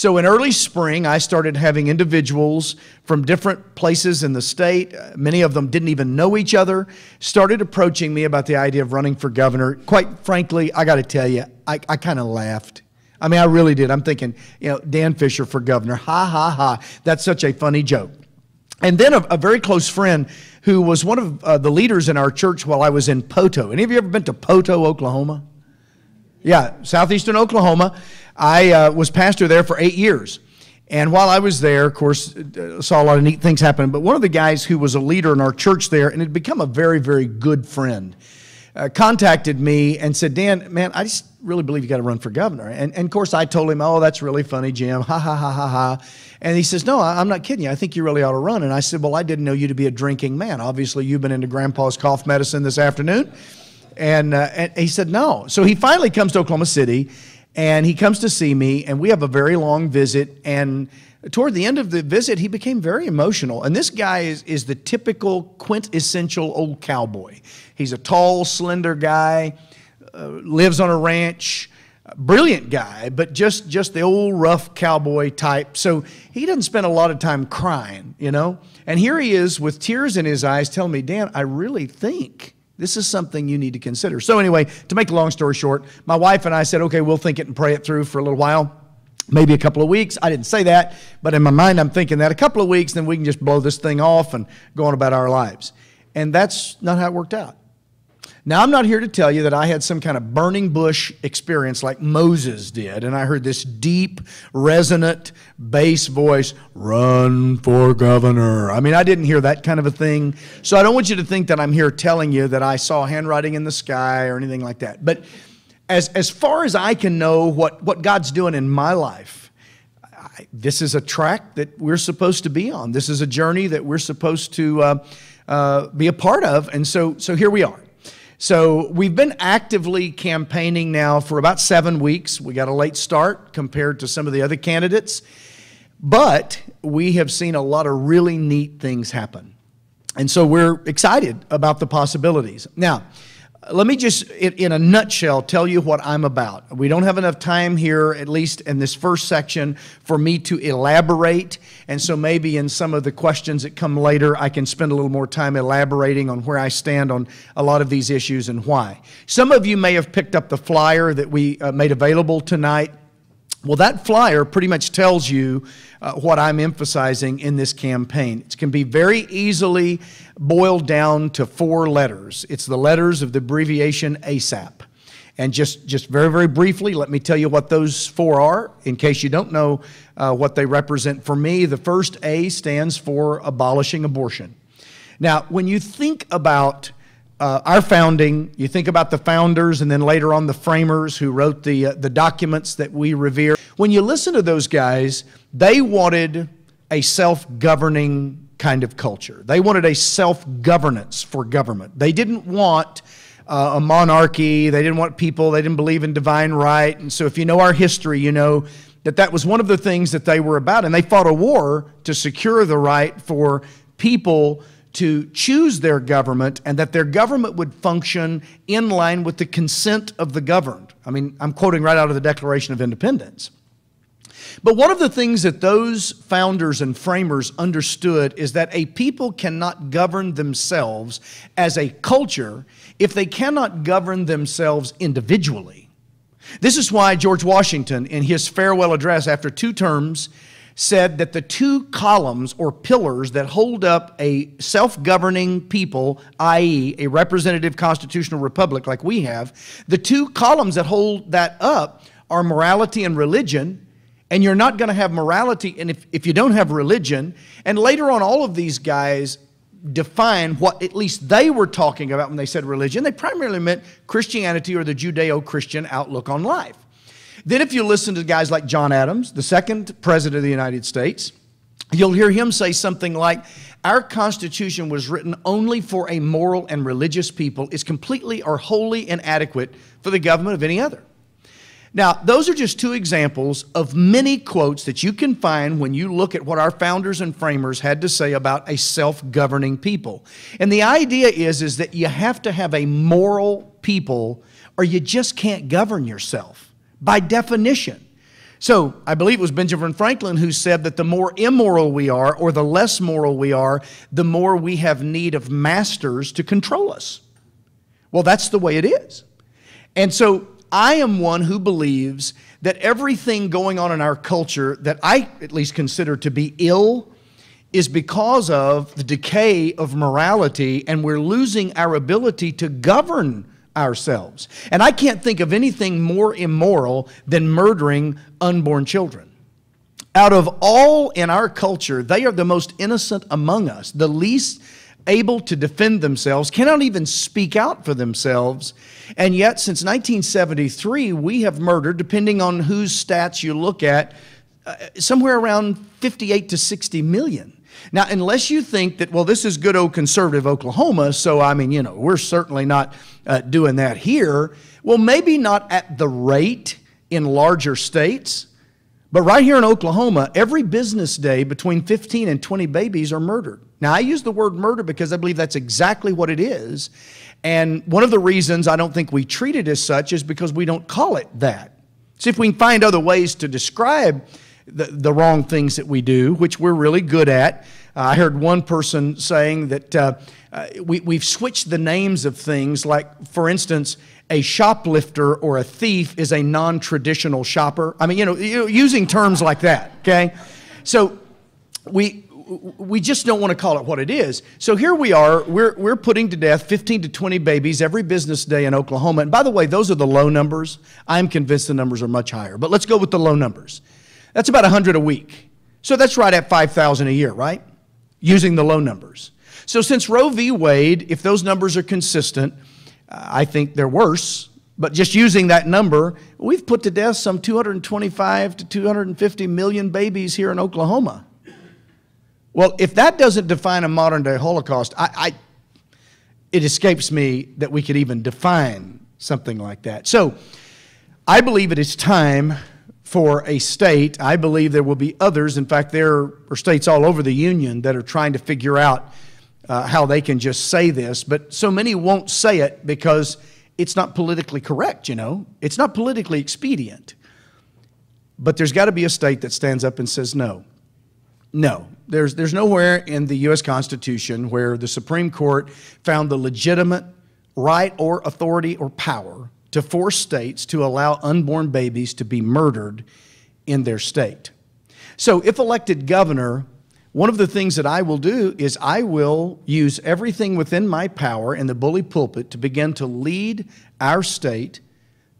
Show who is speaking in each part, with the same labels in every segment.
Speaker 1: So in early spring, I started having individuals from different places in the state, many of them didn't even know each other, started approaching me about the idea of running for governor. Quite frankly, I got to tell you, I kind of laughed. I mean, I really did. I'm thinking, Dan Fisher for governor, ha, ha, ha. That's such a funny joke. And then a very close friend who was one of the leaders in our church while I was in Poto. Any of you ever been to Poto, Oklahoma? Yeah, southeastern Oklahoma. I was pastor there for 8 years. And while I was there, of course, saw a lot of neat things happen. But one of the guys who was a leader in our church there and had become a very, very good friend, contacted me and said, Dan, man, I just really believe you got to run for governor. And of course, I told him, oh, that's really funny, Jim. Ha, ha, ha, ha, ha. And he says, no, I'm not kidding you. I think you really ought to run. And I said, well, I didn't know you to be a drinking man. Obviously, you've been into Grandpa's cough medicine this afternoon. And he said, no. So he finally comes to Oklahoma City, and he comes to see me, and we have a very long visit. And toward the end of the visit, he became very emotional. And this guy is the typical quintessential old cowboy. He's a tall, slender guy, lives on a ranch, brilliant guy, but just the old rough cowboy type. So he doesn't spend a lot of time crying, And here he is with tears in his eyes telling me, Dan, I really think this is something you need to consider. So anyway, to make a long story short, my wife and I said, okay, we'll think it and pray it through for a little while, maybe a couple of weeks. I didn't say that, but in my mind, I'm thinking that a couple of weeks, then we can just blow this thing off and go on about our lives. And that's not how it worked out. Now, I'm not here to tell you that I had some kind of burning bush experience like Moses did, and I heard this deep, resonant bass voice, run for governor. I mean, I didn't hear that kind of a thing. So I don't want you to think that I'm here telling you that I saw handwriting in the sky or anything like that. But as far as I can know what God's doing in my life, this is a track that we're supposed to be on. This is a journey that we're supposed to be a part of, and so here we are. So we've been actively campaigning now for about 7 weeks. We got a late start compared to some of the other candidates, but we have seen a lot of really neat things happen. And so we're excited about the possibilities. Now, let me just, in a nutshell, tell you what I'm about. We don't have enough time here, at least in this first section, for me to elaborate. And so maybe in some of the questions that come later, I can spend a little more time elaborating on where I stand on a lot of these issues and why. Some of you may have picked up the flyer that we made available tonight. Well, that flyer pretty much tells you what I'm emphasizing in this campaign. It can be very easily boiled down to 4 letters. It's the letters of the abbreviation ASAP. And just very, very briefly, let me tell you what those 4 are, in case you don't know what they represent for me. The first A stands for abolishing abortion. Now, when you think about our founding, you think about the founders and then later on the framers who wrote the documents that we revere. When you listen to those guys, they wanted a self-governing kind of culture. They wanted a self-governance for government. They didn't want a monarchy. They didn't want people. They didn't believe in divine right. And so if you know our history, you know that was one of the things that they were about. And they fought a war to secure the right for people to choose their government and that their government would function in line with the consent of the governed. I mean, I'm quoting right out of the Declaration of Independence. But one of the things that those founders and framers understood is that a people cannot govern themselves as a culture if they cannot govern themselves individually. This is why George Washington, in his farewell address after 2 terms, said that the 2 columns or pillars that hold up a self-governing people, i.e. a representative constitutional republic like we have, the 2 columns that hold that up are morality and religion, and you're not going to have morality and if you don't have religion. And later on, all of these guys define what at least they were talking about when they said religion. They primarily meant Christianity or the Judeo-Christian outlook on life. Then if you listen to guys like John Adams, the 2nd President of the United States, you'll hear him say something like, our Constitution was written only for a moral and religious people. It's completely or wholly inadequate for the government of any other. Now, those are just 2 examples of many quotes that you can find when you look at what our founders and framers had to say about a self-governing people. And the idea is that you have to have a moral people or you just can't govern yourself. By definition. So I believe it was Benjamin Franklin who said that the more immoral we are, or the less moral we are, the more we have need of masters to control us. Well, that's the way it is. And so I am one who believes that everything going on in our culture that I at least consider to be ill is because of the decay of morality, and we're losing our ability to govern ourselves. And I can't think of anything more immoral than murdering unborn children. Out of all in our culture, they are the most innocent among us, the least able to defend themselves, cannot even speak out for themselves. And yet, since 1973, we have murdered, depending on whose stats you look at, somewhere around 58 to 60 million. Now, unless you think that, well, this is good old conservative Oklahoma, so I mean, we're certainly not doing that here. Well, maybe not at the rate in larger states, but right here in Oklahoma, every business day between 15 and 20 babies are murdered. Now, I use the word murder because I believe that's exactly what it is. And one of the reasons I don't think we treat it as such is because we don't call it that. See if we can find other ways to describe the wrong things that we do, which we're really good at. I heard one person saying that we've switched the names of things, like, for instance, a shoplifter or a thief is a non-traditional shopper. I mean, using terms like that, okay? So we just don't want to call it what it is. So here we are, we're putting to death 15 to 20 babies every business day in Oklahoma. And by the way, those are the low numbers. I'm convinced the numbers are much higher. But let's go with the low numbers. That's about 100 a week. So that's right at 5,000 a year, right? Using the low numbers. So since Roe v. Wade, if those numbers are consistent, I think they're worse. But just using that number, we've put to death some 225 to 250 million babies here in Oklahoma. Well, if that doesn't define a modern-day Holocaust, it escapes me that we could even define something like that. So I believe it is time for a state. I believe there will be others. In fact, there are states all over the union that are trying to figure out how they can just say this, but so many won't say it because it's not politically correct, It's not politically expedient. But there's got to be a state that stands up and says no. No. There's nowhere in the U.S. Constitution where the Supreme Court found the legitimate right or authority or power to force states to allow unborn babies to be murdered in their state. So if elected governor, one of the things that I will do is I will use everything within my power in the bully pulpit to begin to lead our state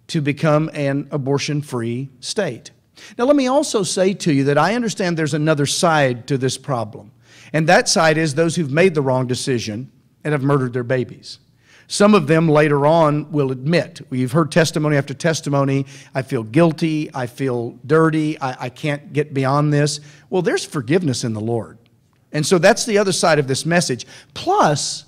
Speaker 1: to become an abortion-free state. Now, let me also say to you that I understand there's another side to this problem, and that side is those who've made the wrong decision and have murdered their babies. Some of them later on will admit, you've heard testimony after testimony, I feel guilty, I feel dirty, I can't get beyond this. Well, there's forgiveness in the Lord. And so that's the other side of this message. Plus,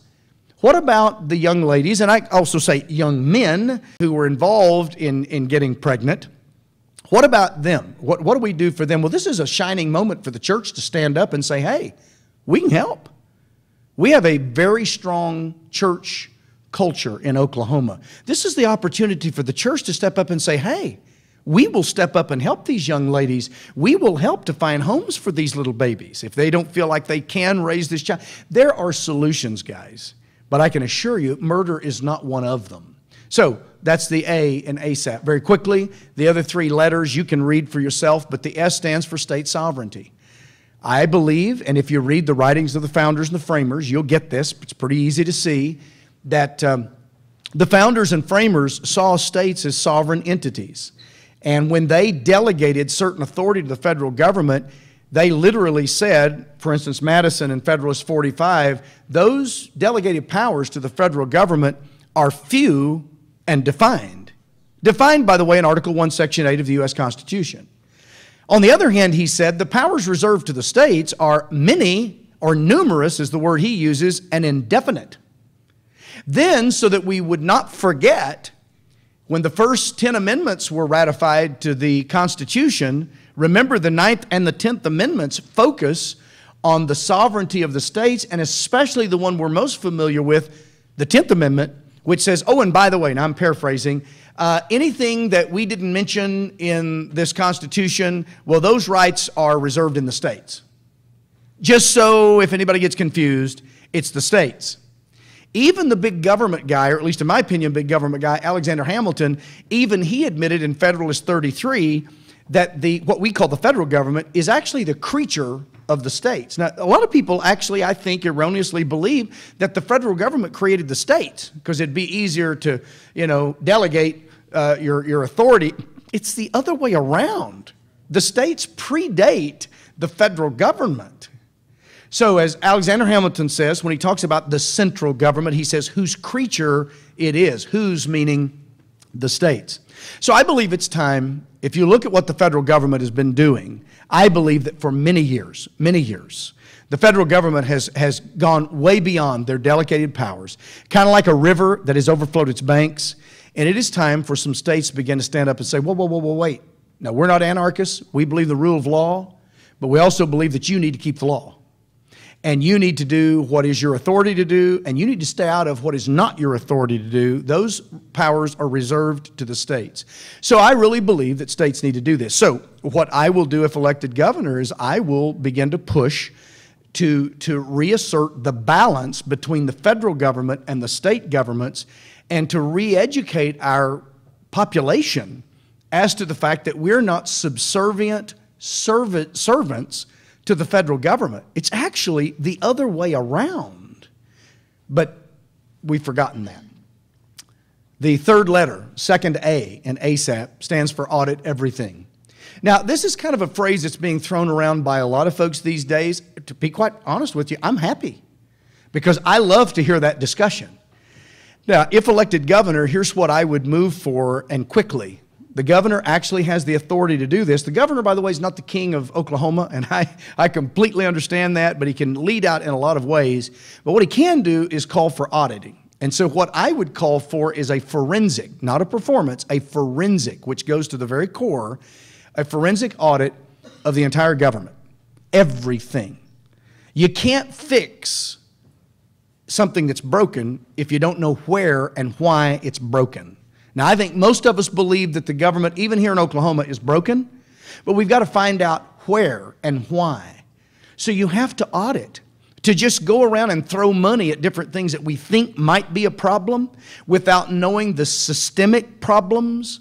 Speaker 1: what about the young ladies, and I also say young men who were involved in getting pregnant? What about them? What do we do for them? Well, this is a shining moment for the church to stand up and say, hey, we can help. We have a very strong church culture in Oklahoma. This is the opportunity for the church to step up and say, hey, we will step up and help these young ladies. We will help to find homes for these little babies if they don't feel like they can raise this child. There are solutions, guys, but I can assure you murder is not one of them. So that's the A in ASAP. Very quickly, the other three letters you can read for yourself, but the S stands for state sovereignty. I believe, and if you read the writings of the founders and the framers, you'll get this. It's pretty easy to see that the founders and framers saw states as sovereign entities. And when they delegated certain authority to the federal government, they literally said, for instance, Madison in Federalist 45, those delegated powers to the federal government are few and defined. Defined, by the way, in Article 1, Section 8 of the U.S. Constitution. On the other hand, he said, the powers reserved to the states are many, or numerous is the word he uses, and indefinite. Then, so that we would not forget, when the first 10 amendments were ratified to the Constitution, remember the 9th and the 10th Amendments focus on the sovereignty of the states, and especially the one we're most familiar with, the 10th Amendment, which says, oh, and by the way, now I'm paraphrasing, anything that we didn't mention in this Constitution, well, those rights are reserved in the states. Just so if anybody gets confused, it's the states. Even the big government guy, or at least in my opinion, big government guy, Alexander Hamilton, even he admitted in Federalist 33 that what we call the federal government is actually the creature of the states. Now, a lot of people actually, I think, erroneously believe that the federal government created the states because it'd be easier to, delegate your authority. It's the other way around. The states predate the federal government. So as Alexander Hamilton says, when he talks about the central government, he says whose creature it is. Whose meaning the states. So I believe it's time, if you look at what the federal government has been doing, I believe that for many years, the federal government has gone way beyond their delegated powers, kind of like a river that has overflowed its banks. And it is time for some states to begin to stand up and say, whoa, wait. Now, we're not anarchists. We believe the rule of law, but we also believe that you need to keep the law. And you need to do what is your authority to do, and you need to stay out of what is not your authority to do. Those powers are reserved to the states. So I really believe that states need to do this. So what I will do if elected governor is I will begin to push to reassert the balance between the federal government and the state governments and to re-educate our population as to the fact that we're not subservient servants to the federal government. It's actually the other way around. But we've forgotten that. The third letter, second A in ASAP, stands for audit everything. Now, this is kind of a phrase that's being thrown around by a lot of folks these days. To be quite honest with you, I'm happy because I love to hear that discussion. Now, if elected governor, here's what I would move for, and quickly. The governor actually has the authority to do this. The governor, by the way, is not the king of Oklahoma, and I completely understand that, but he can lead out in a lot of ways. But what he can do is call for auditing. And so what I would call for is a forensic, not a performance, a forensic, which goes to the very core, a forensic audit of the entire government, everything. You can't fix something that's broken if you don't know where and why it's broken. Now, I think most of us believe that the government, even here in Oklahoma, is broken, but we've got to find out where and why. So you have to audit. To just go around and throw money at different things that we think might be a problem without knowing the systemic problems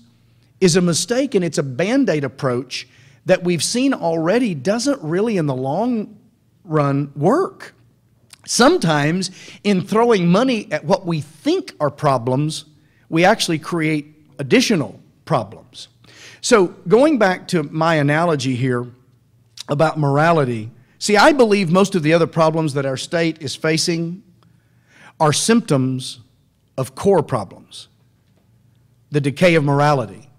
Speaker 1: is a mistake, and it's a Band-Aid approach that we've seen already doesn't really in the long run work. Sometimes in throwing money at what we think are problems, we actually create additional problems. So going back to my analogy here about morality, see, I believe most of the other problems that our state is facing are symptoms of core problems. The decay of morality,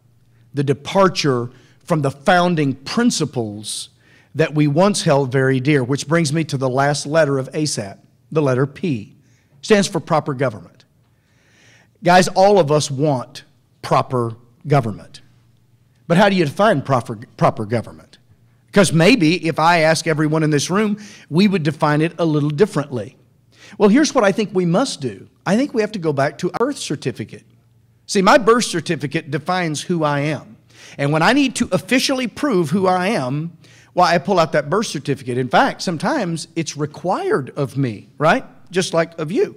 Speaker 1: the departure from the founding principles that we once held very dear, which brings me to the last letter of ASAP, the letter P. Stands for proper government. Guys, all of us want proper government. But how do you define proper government? Because maybe if I ask everyone in this room, we would define it a little differently. Well, here's what I think we must do. I think we have to go back to a birth certificate. See, my birth certificate defines who I am. And when I need to officially prove who I am, well, I pull out that birth certificate. In fact, sometimes it's required of me, right? Just like of you.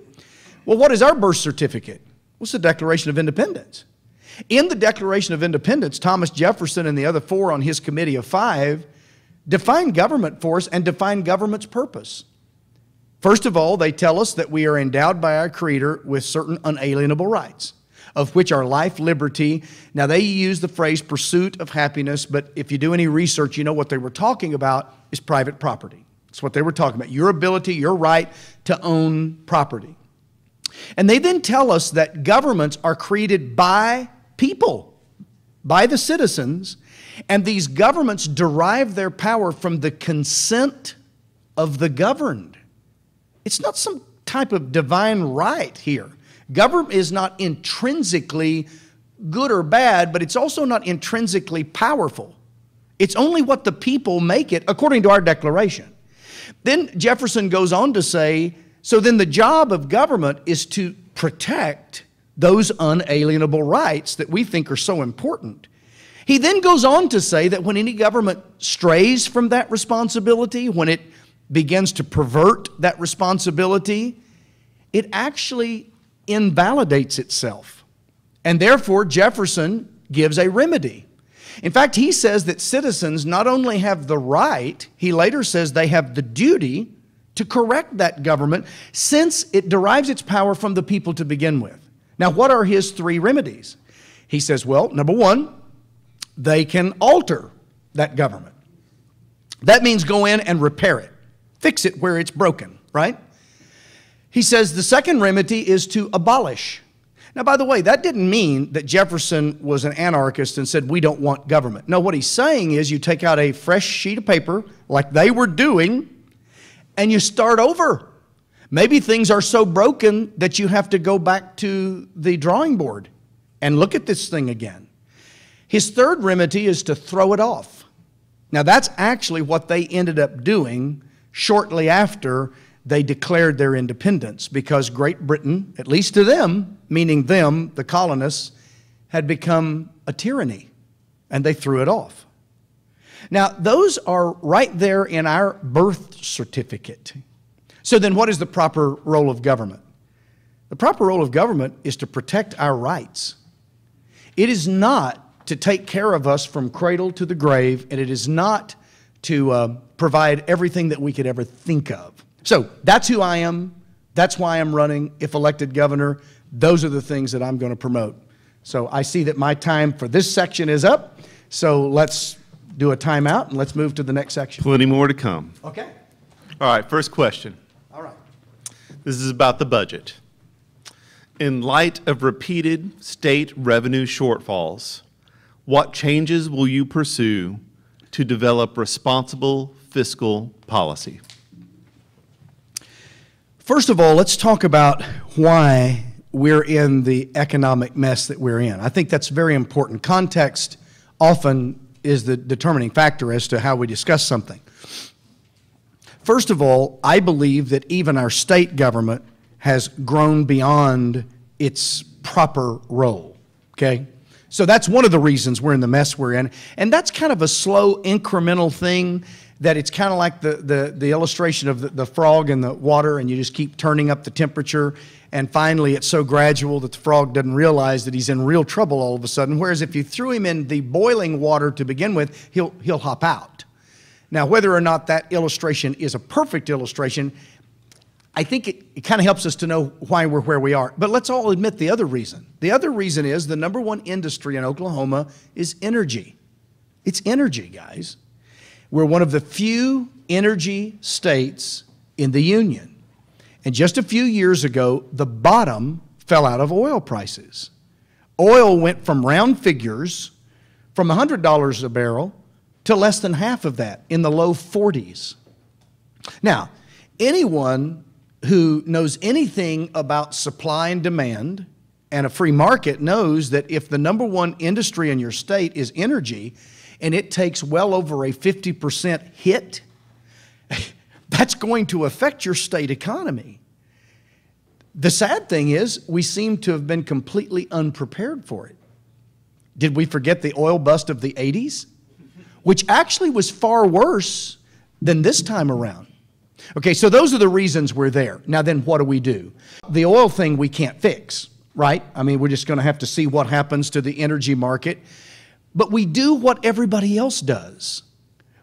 Speaker 1: Well, what is our birth certificate? What's the Declaration of Independence? In the Declaration of Independence, Thomas Jefferson and the other four on his committee of 5 defined government for us and defined government's purpose. First of all, they tell us that we are endowed by our Creator with certain unalienable rights, of which are life, liberty. Now, they use the phrase pursuit of happiness, but if you do any research, you know what they were talking about is private property. That's what they were talking about, your ability, your right to own property. And they then tell us that governments are created by people, by the citizens, and these governments derive their power from the consent of the governed. It's not some type of divine right here. Government is not intrinsically good or bad, but it's also not intrinsically powerful. It's only what the people make it, according to our Declaration. Then Jefferson goes on to say, so then the job of government is to protect those unalienable rights that we think are so important. He then goes on to say that when any government strays from that responsibility, when it begins to pervert that responsibility, it actually invalidates itself. And therefore, Jefferson gives a remedy. In fact, he says that citizens not only have the right, he later says they have the duty to correct that government since it derives its power from the people to begin with. Now, what are his three remedies? He says, well, number one, they can alter that government. That means go in and repair it, fix it where it's broken, right? He says the second remedy is to abolish. Now, by the way, that didn't mean that Jefferson was an anarchist and said, we don't want government. No, what he's saying is you take out a fresh sheet of paper, like they were doing, and you start over. Maybe things are so broken that you have to go back to the drawing board and look at this thing again. His third remedy is to throw it off. Now, that's actually what they ended up doing shortly after they declared their independence, because Great Britain, at least to them, meaning them, the colonists, had become a tyranny, and they threw it off. Now, those are right there in our birth certificate. So then what is the proper role of government? The proper role of government is to protect our rights. It is not to take care of us from cradle to the grave, and it is not to provide everything that we could ever think of. So that's who I am. That's why I'm running. If elected governor, those are the things that I'm going to promote. So I see that my time for this section is up. So let's do a timeout and let's move to the next section.
Speaker 2: Plenty more to come.
Speaker 1: Okay.
Speaker 2: All right, first question.
Speaker 1: All right.
Speaker 2: This is about the budget. In light of repeated state revenue shortfalls, what changes will you pursue to develop responsible fiscal policy?
Speaker 1: First of all, let's talk about why we're in the economic mess that we're in. I think that's very important. Context often is the determining factor as to how we discuss something. First of all, I believe that even our state government has grown beyond its proper role, okay? So that's one of the reasons we're in the mess we're in. And that's kind of a slow, incremental thing, that it's kind of like the illustration of the frog in the water, and you just keep turning up the temperature, and finally it's so gradual that the frog doesn't realize that he's in real trouble all of a sudden. Whereas if you threw him in the boiling water to begin with, he'll hop out. Now, whether or not that illustration is a perfect illustration, I think it kind of helps us to know why we're where we are. But let's all admit the other reason. The other reason is the number one industry in Oklahoma is energy. It's energy, guys. We're one of the few energy states in the Union. And just a few years ago, the bottom fell out of oil prices. Oil went from round figures, from $100 a barrel, to less than half of that, in the low 40s. Now, anyone who knows anything about supply and demand and a free market knows that if the number one industry in your state is energy, and it takes well over a 50% hit, that's going to affect your state economy. The sad thing is, we seem to have been completely unprepared for it. Did we forget the oil bust of the 80s? Which actually was far worse than this time around. Okay, so those are the reasons we're there. Now then, what do? The oil thing we can't fix, right? I mean, we're just going to have to see what happens to the energy market. But we do what everybody else does.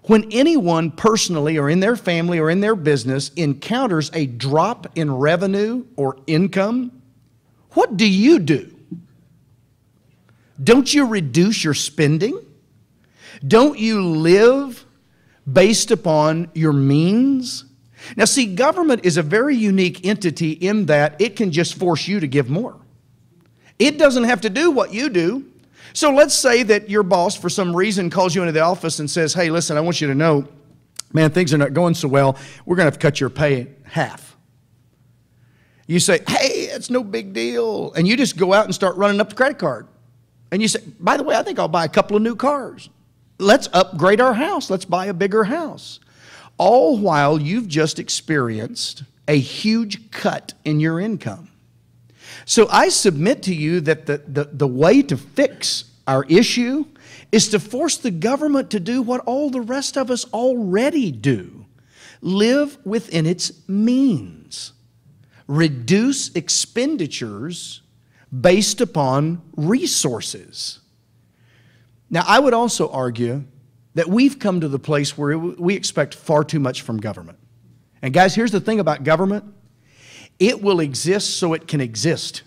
Speaker 1: When anyone personally or in their family or in their business encounters a drop in revenue or income, what do? Don't you reduce your spending? Don't you live based upon your means? Now see, government is a very unique entity in that it can just force you to give more. It doesn't have to do what you do. So let's say that your boss, for some reason, calls you into the office and says, hey, listen, I want you to know, man, things are not going so well. We're going to have to cut your pay half. You say, hey, it's no big deal. And you just go out and start running up the credit card. And you say, by the way, I think I'll buy a couple of new cars. Let's upgrade our house. Let's buy a bigger house. All while you've just experienced a huge cut in your income. So I submit to you that the way to fix our issue is to force the government to do what all the rest of us already do. Live within its means. Reduce expenditures based upon resources. Now, I would also argue that we've come to the place where we expect far too much from government. And guys, here's the thing about government. It will exist so it can exist.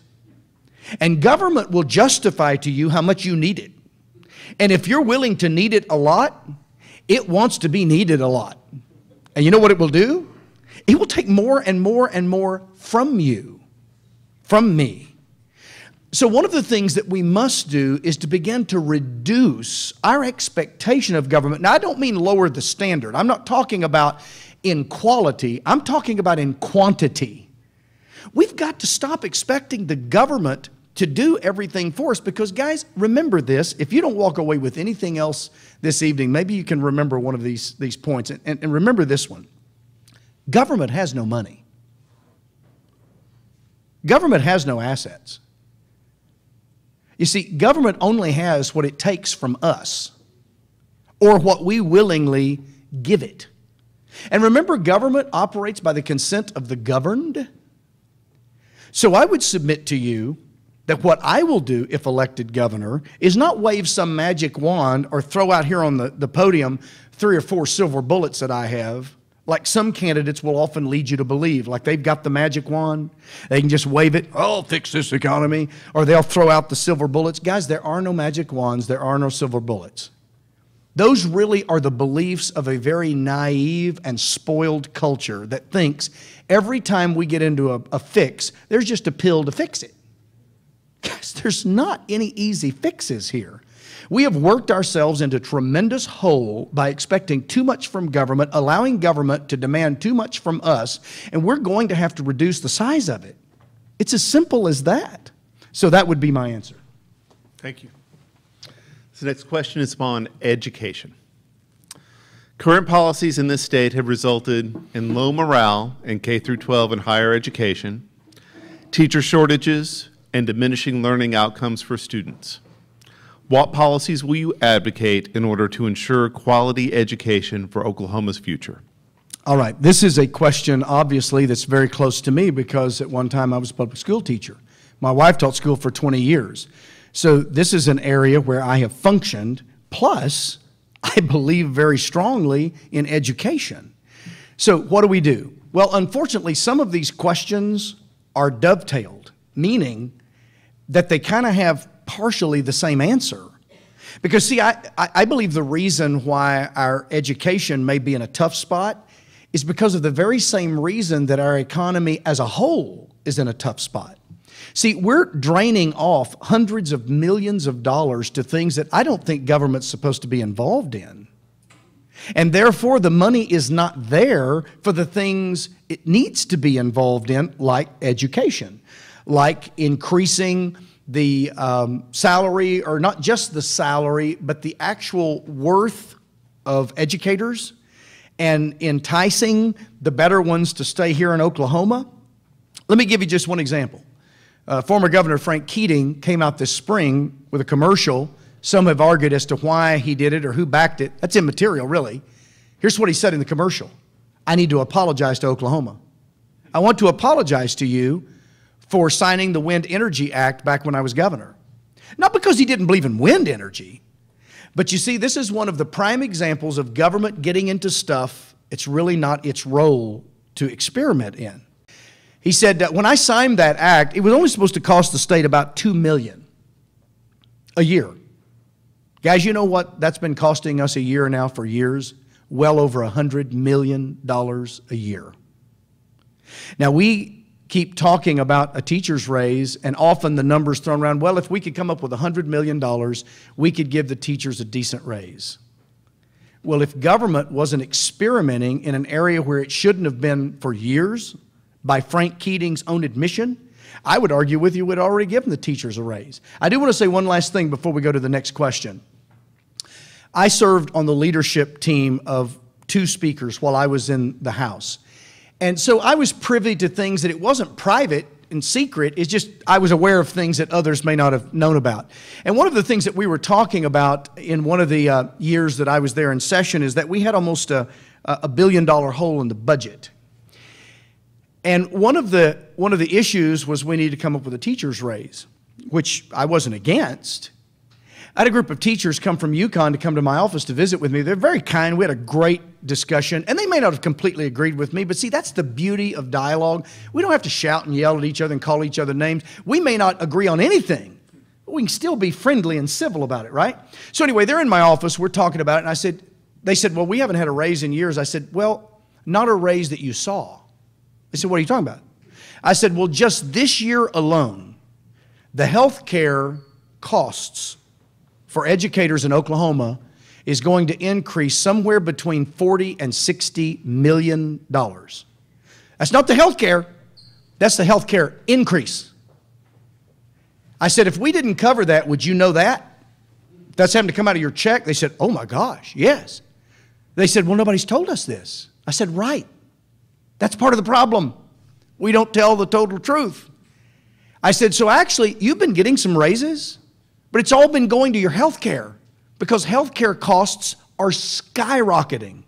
Speaker 1: And government will justify to you how much you need it. And if you're willing to need it a lot, it wants to be needed a lot. And you know what it will do? It will take more and more and more from you, from me. So one of the things that we must do is to begin to reduce our expectation of government. Now, I don't mean lower the standard. I'm not talking about in quality. I'm talking about in quantity. We've got to stop expecting the government to do everything for us because, guys, remember this. If you don't walk away with anything else this evening, maybe you can remember one of these points. And remember this one. Government has no money. Government has no assets. You see, government only has what it takes from us or what we willingly give it. And remember, government operates by the consent of the governed. So I would submit to you that what I will do if elected governor is not wave some magic wand or throw out here on the podium 3 or 4 silver bullets that I have, like some candidates will often lead you to believe, like they've got the magic wand, they can just wave it, oh, I'll fix this economy, or they'll throw out the silver bullets. Guys, there are no magic wands, there are no silver bullets. Those really are the beliefs of a very naive and spoiled culture that thinks every time we get into a fix, there's just a pill to fix it. Guys, there's not any easy fixes here. We have worked ourselves into a tremendous hole by expecting too much from government, allowing government to demand too much from us, and we're going to have to reduce the size of it. It's as simple as that. So that would be my answer.
Speaker 2: Thank you. The next question is upon education. Current policies in this state have resulted in low morale in K through 12 and higher education, teacher shortages, and diminishing learning outcomes for students. What policies will you advocate in order to ensure quality education for Oklahoma's future?
Speaker 1: All right, this is a question, obviously, that's very close to me because at one time I was a public school teacher. My wife taught school for 20 years. So this is an area where I have functioned, plus I believe very strongly in education. So what do we do? Well, unfortunately, some of these questions are dovetailed, meaning that they kind of have partially the same answer. Because see, I believe the reason why our education may be in a tough spot is because of the very same reason that our economy as a whole is in a tough spot. See, we're draining off hundreds of millions of dollars to things that I don't think government's supposed to be involved in. And therefore, the money is not there for the things it needs to be involved in, like education, like increasing the salary, or not just the salary, but the actual worth of educators and enticing the better ones to stay here in Oklahoma. Let me give you just one example. Former Governor Frank Keating came out this spring with a commercial. Some have argued as to why he did it or who backed it. That's immaterial, really. Here's what he said in the commercial. I need to apologize to Oklahoma. I want to apologize to you for signing the Wind Energy Act back when I was governor. Not because he didn't believe in wind energy, but you see, this is one of the prime examples of government getting into stuff it's really not its role to experiment in. He said that when I signed that act, it was only supposed to cost the state about $2 million a year. Guys, you know what that's been costing us a year now for years? Well over $100 million a year. Now, we keep talking about a teacher's raise, and often the numbers thrown around, well, if we could come up with $100 million, we could give the teachers a decent raise. Well, if government wasn't experimenting in an area where it shouldn't have been for years, by Frank Keating's own admission, I would argue with you we'd already given the teachers a raise. I do want to say one last thing before we go to the next question. I served on the leadership team of 2 speakers while I was in the House. And so I was privy to things that it wasn't private. in secret. It's just I was aware of things that others may not have known about. And one of the things that we were talking about in one of the years that I was there in session is that we had almost a $1 billion hole in the budget. And one of the issues was we needed to come up with a teacher's raise, which I wasn't against. I had a group of teachers come from Yukon to come to my office to visit with me. They're very kind. We had a great discussion, and they may not have completely agreed with me, but see, that's the beauty of dialogue. We don't have to shout and yell at each other and call each other names. We may not agree on anything, but we can still be friendly and civil about it, right? So anyway, they're in my office. We're talking about it, and they said, well, we haven't had a raise in years. I said, well, not a raise that you saw. They said, what are you talking about? I said, well, just this year alone, the health care costs for educators in Oklahoma is going to increase somewhere between $40 and $60 million. That's not the health care, that's the health care increase. I said, if we didn't cover that, would you know that? That's having to come out of your check. They said, oh my gosh, yes. They said, well, nobody's told us this. I said, right. That's part of the problem. We don't tell the total truth. I said, so actually, you've been getting some raises, but it's all been going to your health care because health care costs are skyrocketing.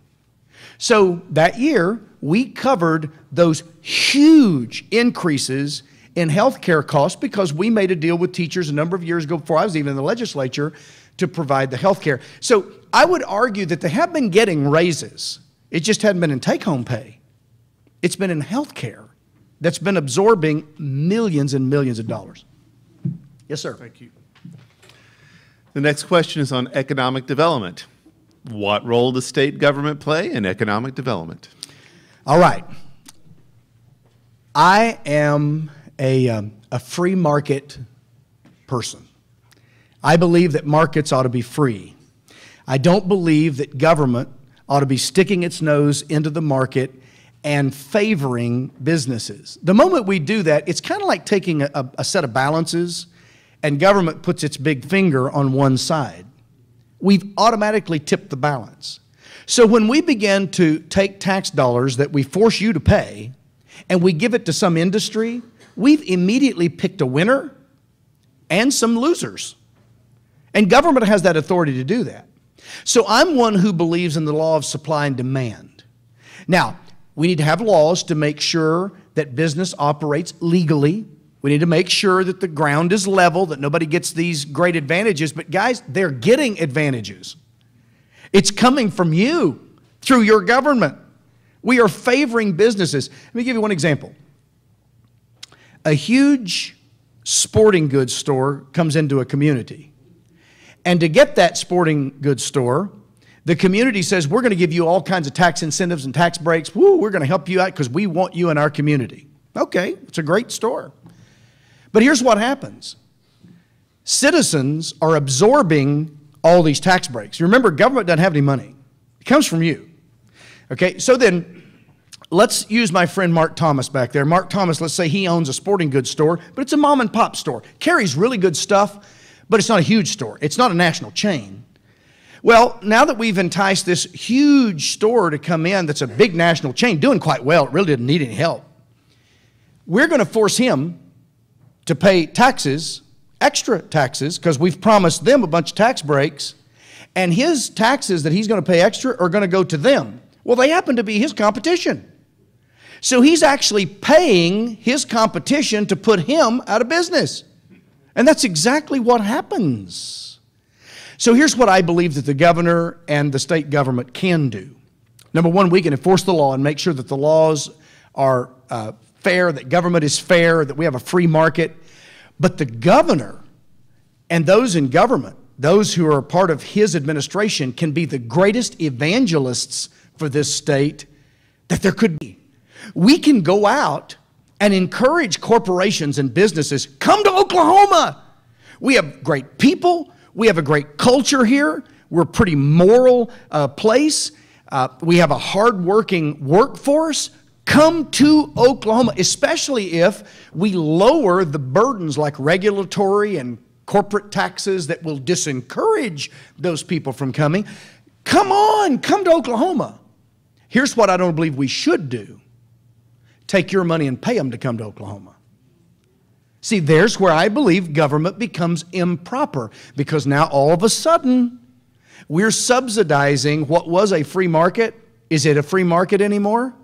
Speaker 1: So that year, we covered those huge increases in health care costs because we made a deal with teachers a number of years ago before I was even in the legislature to provide the health care. So I would argue that they have been getting raises. It just hadn't been in take-home pay. It's been in health care that's been absorbing millions and millions of dollars. Yes, sir.
Speaker 2: Thank you. The next question is on economic development. What role does state government play in economic development?
Speaker 1: All right. I am a free market person. I believe that markets ought to be free. I don't believe that government ought to be sticking its nose into the market and favoring businesses. The moment we do that, it's kind of like taking a set of balances and government puts its big finger on one side. We've automatically tipped the balance. So when we begin to take tax dollars that we force you to pay and we give it to some industry, we've immediately picked a winner and some losers. And government has that authority to do that. So I'm one who believes in the law of supply and demand. Now, we need to have laws to make sure that business operates legally. We need to make sure that the ground is level, that nobody gets these great advantages. But guys, they're getting advantages. It's coming from you through your government. We are favoring businesses. Let me give you one example. A huge sporting goods store comes into a community. And to get that sporting goods store, the community says, we're going to give you all kinds of tax incentives and tax breaks. Woo, we're going to help you out because we want you in our community. Okay, it's a great store. But here's what happens. Citizens are absorbing all these tax breaks. Remember, government doesn't have any money. It comes from you. Okay, so then let's use my friend Mark Thomas back there. Mark Thomas, let's say he owns a sporting goods store, but it's a mom and pop store. Carries really good stuff, but it's not a huge store. It's not a national chain. Well, now that we've enticed this huge store to come in that's a big national chain, doing quite well, it really didn't need any help, we're going to force him to pay taxes, extra taxes, because we've promised them a bunch of tax breaks, and his taxes that he's going to pay extra are going to go to them. Well, they happen to be his competition. So he's actually paying his competition to put him out of business. And that's exactly what happens. So here's what I believe that the governor and the state government can do. Number one, we can enforce the law and make sure that the laws are fair, that government is fair, that we have a free market. But the governor and those in government, those who are a part of his administration, can be the greatest evangelists for this state that there could be. We can go out and encourage corporations and businesses, come to Oklahoma. We have great people. We have a great culture here. We're a pretty moral place. We have a hardworking workforce. Come to Oklahoma, especially if we lower the burdens like regulatory and corporate taxes that will disencourage those people from coming. Come on, come to Oklahoma. Here's what I don't believe we should do. Take your money and pay them to come to Oklahoma. See, there's where I believe government becomes improper, because now all of a sudden we're subsidizing what was a free market. Is it a free market anymore?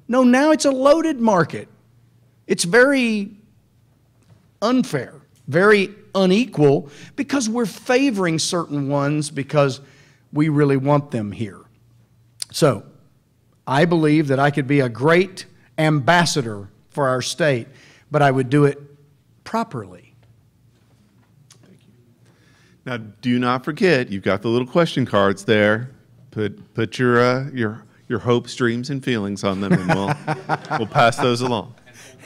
Speaker 1: No, now it's a loaded market. It's very unfair, very unequal, because we're favoring certain ones because we really want them here. So, I believe that I could be a great ambassador for our state, but I would do it properly.
Speaker 2: Now, do not forget, you've got the little question cards there. Put your hopes, dreams, and feelings on them, and we'll pass those along.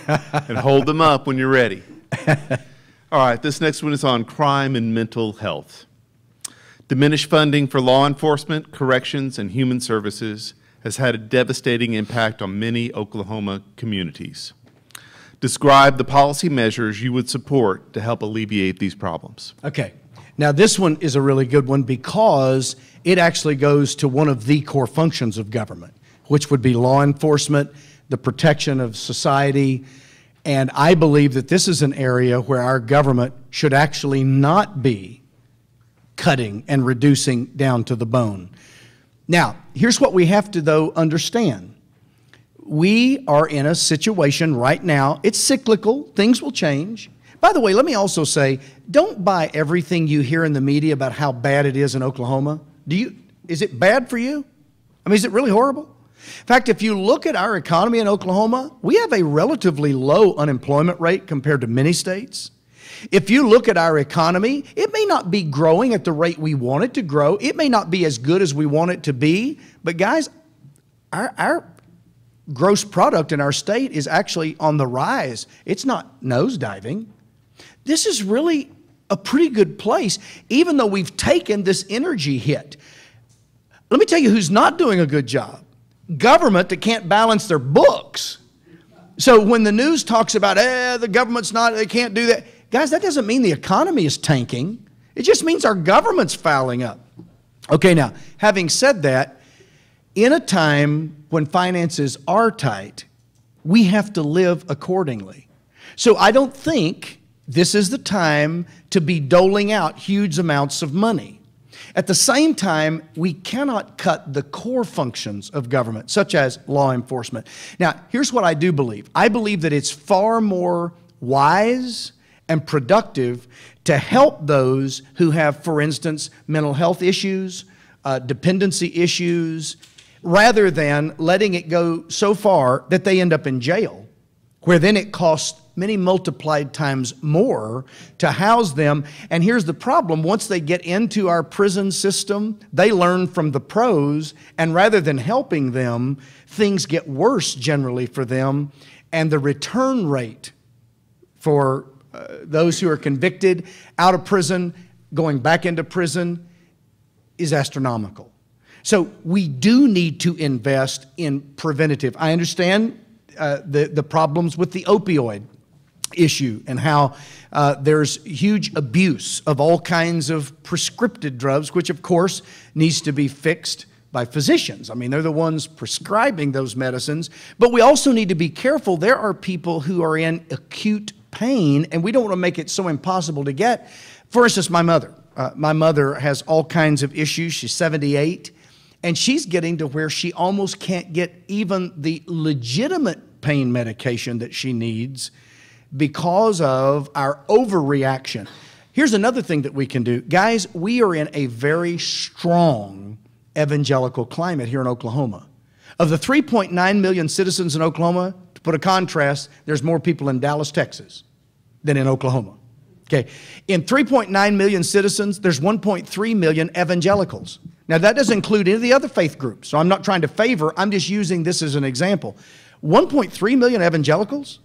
Speaker 2: And hold them up when you're ready. All right, this next one is on crime and mental health. Diminished funding for law enforcement, corrections, and human services has had a devastating impact on many Oklahoma communities. Describe the policy measures you would support to help alleviate these problems.
Speaker 1: Okay. Now, this one is a really good one because it actually goes to one of the core functions of government, which would be law enforcement, the protection of society. And I believe that this is an area where our government should actually not be cutting and reducing down to the bone. Now, here's what we have to, though, understand. We are in a situation right now. It's cyclical. Things will change. By the way, let me also say, don't buy everything you hear in the media about how bad it is in Oklahoma. Is it bad for you? I mean, is it really horrible? In fact, if you look at our economy in Oklahoma, we have a relatively low unemployment rate compared to many states. If you look at our economy, it may not be growing at the rate we want it to grow. It may not be as good as we want it to be. But guys, our gross product in our state is actually on the rise. It's not nosediving. This is really a pretty good place, even though we've taken this energy hit. Let me tell you who's not doing a good job. Government that can't balance their books. So when the news talks about, the government's not, they can't do that. Guys, that doesn't mean the economy is tanking. It just means our government's fouling up. Okay, now, having said that, in a time when finances are tight, we have to live accordingly. So I don't think this is the time to be doling out huge amounts of money. At the same time, we cannot cut the core functions of government, such as law enforcement. Now, here's what I do believe. I believe that it's far more wise and productive to help those who have, for instance, mental health issues, dependency issues, rather than letting it go so far that they end up in jail, where then it costs many multiplied times more to house them. And here's the problem. Once they get into our prison system, they learn from the pros, and rather than helping them, things get worse generally for them, and the return rate for those who are convicted out of prison, going back into prison, is astronomical. So we do need to invest in preventative. I understand the problems with the opioid issue and how there's huge abuse of all kinds of prescriptive drugs, which of course needs to be fixed by physicians. I mean, they're the ones prescribing those medicines. But we also need to be careful. There are people who are in acute pain, and we don't want to make it so impossible to get. For instance, my mother. My mother has all kinds of issues. She's 78, and she's getting to where she almost can't get even the legitimate pain medication that she needs because of our overreaction. Here's another thing that we can do. Guys, we are in a very strong evangelical climate here in Oklahoma. Of the 3.9 million citizens in Oklahoma, to put a contrast, there's more people in Dallas, Texas than in Oklahoma. Okay. In 3.9 million citizens, there's 1.3 million evangelicals. Now, that doesn't include any of the other faith groups, so I'm not trying to favor, I'm just using this as an example. 1.3 million evangelicals?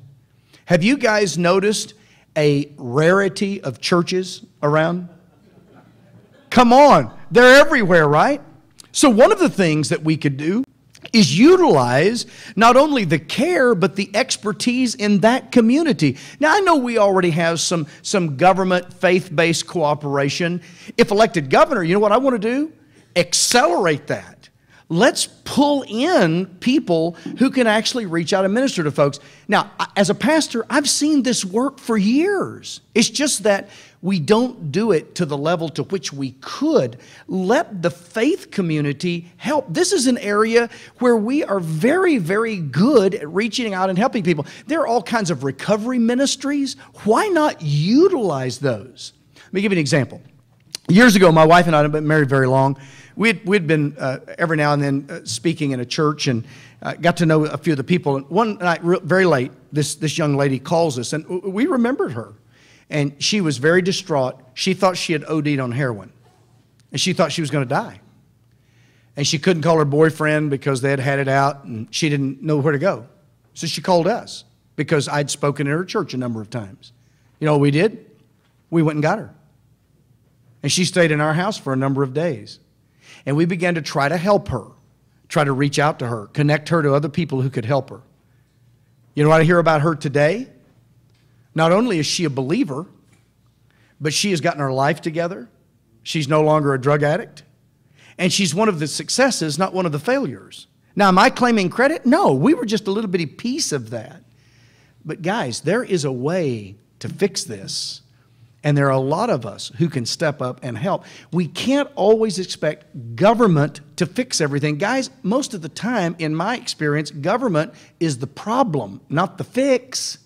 Speaker 1: Have you guys noticed a rarity of churches around? Come on, they're everywhere, right? So one of the things that we could do is utilize not only the care, but the expertise in that community. Now, I know we already have some government faith-based cooperation. If elected governor, you know what I want to do? Accelerate that. Let's pull in people who can actually reach out and minister to folks. Now, as a pastor, I've seen this work for years. It's just that we don't do it to the level to which we could. Let the faith community help. This is an area where we are very, very good at reaching out and helping people. There are all kinds of recovery ministries. Why not utilize those? Let me give you an example. Years ago, my wife and I had been married very long. We'd been every now and then speaking in a church and got to know a few of the people. And one night, very late, this young lady calls us, and we remembered her. And she was very distraught. She thought she had OD'd on heroin, and she thought she was going to die. And she couldn't call her boyfriend because they had had it out, and she didn't know where to go. So she called us because I'd spoken in her church a number of times. You know what we did? We went and got her. And she stayed in our house for a number of days. And we began to try to help her, try to reach out to her, connect her to other people who could help her. You know what I hear about her today? Not only is she a believer, but she has gotten her life together. She's no longer a drug addict. And she's one of the successes, not one of the failures. Now, am I claiming credit? No, we were just a little bitty piece of that. But guys, there is a way to fix this. And there are a lot of us who can step up and help. We can't always expect government to fix everything. Guys, most of the time, in my experience, government is the problem, not the fix.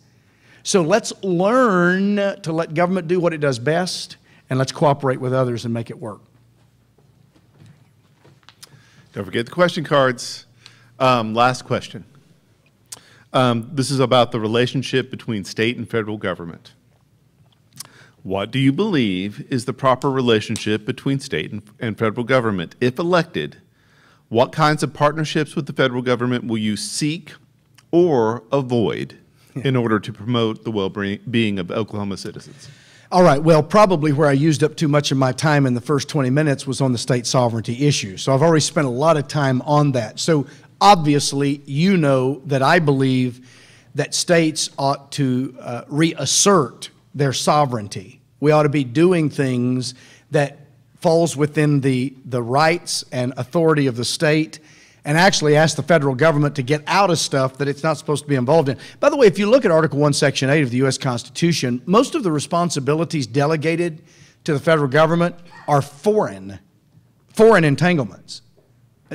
Speaker 1: So let's learn to let government do what it does best, and let's cooperate with others and make it work.
Speaker 2: Don't forget the question cards. Last question. This is about the relationship between state and federal government. What do you believe is the proper relationship between state and federal government? If elected, what kinds of partnerships with the federal government will you seek or avoid in order to promote the well-being of Oklahoma citizens?
Speaker 1: All right, well, probably where I used up too much of my time in the first 20 minutes was on the state sovereignty issue. So I've already spent a lot of time on that. So obviously, you know that I believe that states ought to reassert their sovereignty. We ought to be doing things that falls within the rights and authority of the state, and actually ask the federal government to get out of stuff that it's not supposed to be involved in. By the way, if you look at Article 1, Section 8 of the U.S. Constitution, most of the responsibilities delegated to the federal government are foreign entanglements,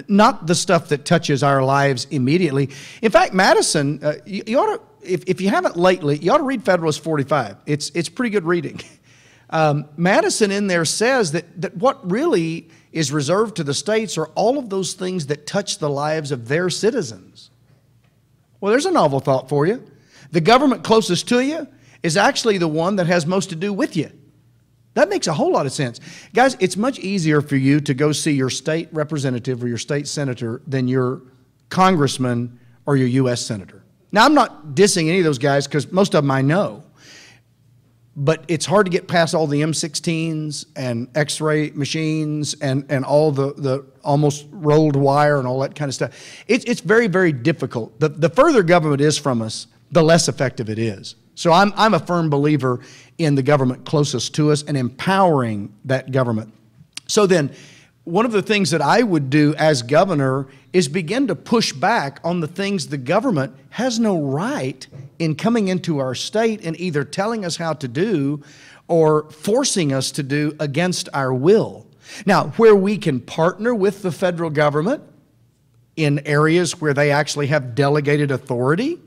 Speaker 1: not the stuff that touches our lives immediately. In fact, Madison, you ought to, if you haven't lately, you ought to read Federalist 45. It's pretty good reading. Madison in there says that what really is reserved to the states are all of those things that touch the lives of their citizens. Well, there's a novel thought for you. The government closest to you is actually the one that has most to do with you. That makes a whole lot of sense. Guys, it's much easier for you to go see your state representative or your state senator than your congressman or your U.S. senator. Now, I'm not dissing any of those guys because most of them I know. But it's hard to get past all the M16s and X-ray machines and all the almost rolled wire and all that kind of stuff. It's very, very difficult. The further government is from us, the less effective it is. So I'm a firm believer in the government closest to us and empowering that government. So then, one of the things that I would do as governor is begin to push back on the things the government has no right in coming into our state and either telling us how to do or forcing us to do against our will. Now, where we can partner with the federal government in areas where they actually have delegated authority,